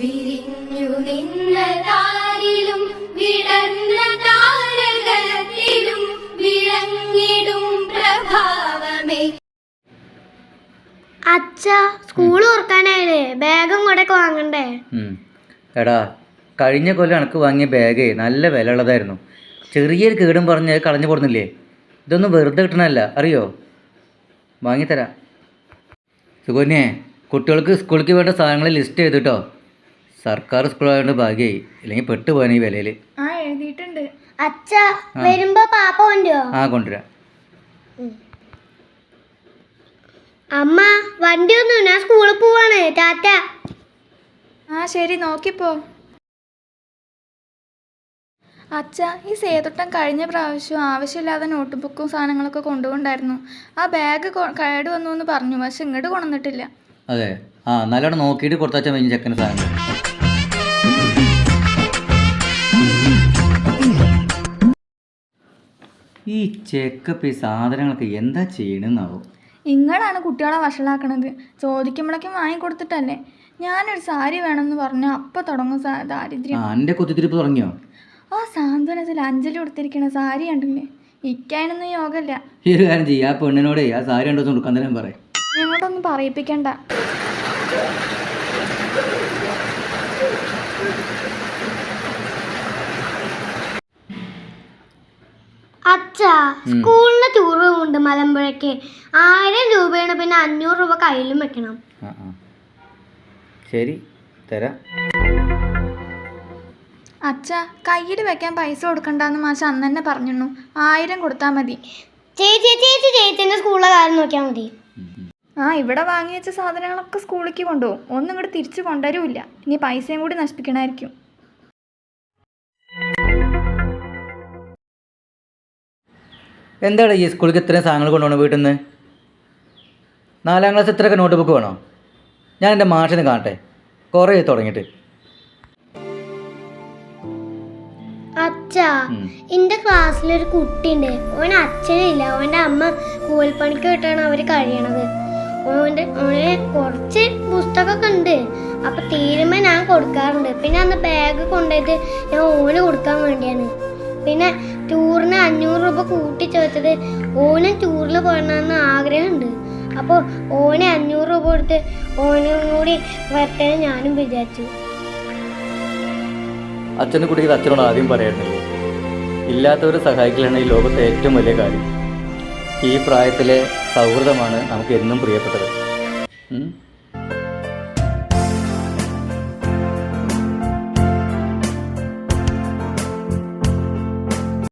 വിരിഞ്ഞു നിന്ന താരിലും വിടർന്ന താരകത്തിലും വിളങ്ങിടും പ്രഭാവമേ. അച്ഛാ, സ്കൂൾ ഓർക്കാനായില്ലേ? ബാഗും കൂടെ വാങ്ങണ്ടേ? എടാ, കഴിഞ്ഞ കൊല്ലം എനിക്ക് വാങ്ങിയ ബാഗേ നല്ല വില ഉള്ളതായിരുന്നു. ചെറിയൊരു കേടും പറഞ്ഞ് കളഞ്ഞു കൊടുന്നില്ലേ? ഇതൊന്നും വെറുതെ കിട്ടണമല്ല, അറിയോ? വാങ്ങിത്തരാം. സുകന്യേ, കുട്ടികൾക്ക് സ്കൂളിലേക്ക് വേണ്ട സാധനങ്ങൾ ലിസ്റ്റ് ചെയ്തിട്ടോ. സർക്കാർ സ്കൂളായതുകൊണ്ട് ഭാഗ്യമായി, ഇല്ലെങ്കിൽ പെട്ടുപോകാൻ ഈ വിലയിൽ. എഴുതിയിട്ടുണ്ട്. അച്ഛാ, വരുമ്പോ പാപ്പ കൊണ്ടുവോ? കൊണ്ടുവരാം. അമ്മ, വണ്ടി ഒന്നും, ഞാൻ സ്കൂളിൽ പോവാണ്. ടാറ്റ. ശരി, നോക്കിപ്പോ. അച്ഛാ, ഈ സേതുട്ടൻ കഴിഞ്ഞ പ്രാവശ്യം ആവശ്യമില്ലാതെ നോട്ട് ബുക്കും സാധനങ്ങളൊക്കെ കൊണ്ടുപോണ്ടായിരുന്നു. ആ ബാഗ് കേട് വന്നു എന്ന് പറഞ്ഞു, പക്ഷെ ഇങ്ങോട്ട് കൊണ്ടുവന്നിട്ടില്ല. അതെ, നല്ലോണം നോക്കിയിട്ട് കൊടുത്താച്ചാൽ മതി ചെക്കന് സാധനങ്ങൾ. ഈ ചെക്കപ്പ് ഈ സാധനങ്ങളൊക്കെ എന്താ ചെയ്യണമെന്നാവും. ഇങ്ങളാണ് കുട്ടികളെ വഷളാക്കണത്. ചോദിക്കുമ്പോഴേക്കും വാങ്ങിക്കൊടുത്തിട്ടല്ലേ. ഞാനൊരു സാരി വേണമെന്ന് പറഞ്ഞാൽ അപ്പം തുടങ്ങും ദാരിദ്ര്യം. എൻ്റെ കുത്തിത്തിരിപ്പ് തുടങ്ങിയോ? ആ സാന്ത്വനത്തിൽ അഞ്ജലി കൊടുത്തിരിക്കണ സാരി കണ്ടില്ലേ? ഇക്കാനൊന്നും യോഗമില്ല. ഈ ഒരു കാര്യം ചെയ്യാം, ആ പെണ്ണിനോട് ആ സാരി രണ്ടു ദിവസം കൊടുക്കാൻ തന്നെ പറയും. ഞങ്ങളൊന്നും പറയിപ്പിക്കണ്ട. അച്ഛാ, സ്കൂളിന് ടൂർ പോകുന്നുണ്ട് മലമ്പുഴയ്ക്ക്. 1000 രൂപയാണ്, പിന്നെ 500 രൂപ കയ്യിലും വെക്കണം. ശരി, തരാം. അച്ഛാ, കയ്യിൽ വെക്കാൻ പൈസ കൊടുക്കണ്ടെന്ന് മാഷ് അന്ന് തന്നെ പറഞ്ഞു. 1000 കൊടുത്താൽ മതി. ചേച്ചിന്റെ സ്കൂളിലെ കാര്യം നോക്കിയാൽ മതി. ഇവിടെ വാങ്ങി വെച്ച സാധനങ്ങളൊക്കെ സ്കൂളിലേക്ക് കൊണ്ടുപോകും. ഒന്നും ഇങ്ങോട്ട് തിരിച്ചു കൊണ്ടുവരുമില്ല. ഇനി പൈസയും കൂടി നശിപ്പിക്കണമായിരിക്കും. എന്താണ് ഈ സ്കൂളിലേക്ക് ഇത്രയും സാധനങ്ങൾ കൊണ്ടുപോകണം വീട്ടിൽ നിന്ന്? 4ാം ക്ലാസ് ഇത്രയൊക്കെ നോട്ട് ബുക്ക് വേണോ? ഞാൻ എൻ്റെ മാഷിനെ കാണട്ടെ, കുറേ തുടങ്ങിയിട്ട്. അച്ഛാ, എന്റെ ക്ലാസ്സിലൊരു കുട്ടിയുണ്ട്. ഓൻ അച്ഛനില്ല, ഓൻ്റെ അമ്മ കൂലിപ്പണിക്ക് വിട്ടാണ് അവര് കഴിയണത്. ഓന് കുറച്ച് പുസ്തകമൊക്കെ ഉണ്ട്. അപ്പൊ തീരുമ്പോ ഞാൻ കൊടുക്കാറുണ്ട്. പിന്നെ അന്ന് ബാഗ് കൊണ്ടുപോയിട്ട് ഞാൻ ഓന് കൊടുക്കാൻ വേണ്ടിയാണ്. പിന്നെ ടൂറിന് 500 രൂപ കൂട്ടി ചോദിച്ചത് ഓനും ടൂറിൽ പോകണമെന്ന് ആഗ്രഹമുണ്ട്. അപ്പോൾ ഓന് 500 രൂപ കൊടുത്ത് ഓനും കൂടി വരട്ടെ ഞാനും വിചാരിച്ചു. അച്ഛനെ കുട്ടികൾ അച്ഛനോട് ആദ്യം പറയായിരുന്നില്ലേ, ഇല്ലാത്തവരെ സഹായിക്കലാണ് ഈ ലോകത്തെ ഏറ്റവും വലിയ കാര്യം. ഈ പ്രായത്തിലെ സൗഹൃദമാണ് നമുക്ക് എന്നും പ്രിയപ്പെട്ടത്.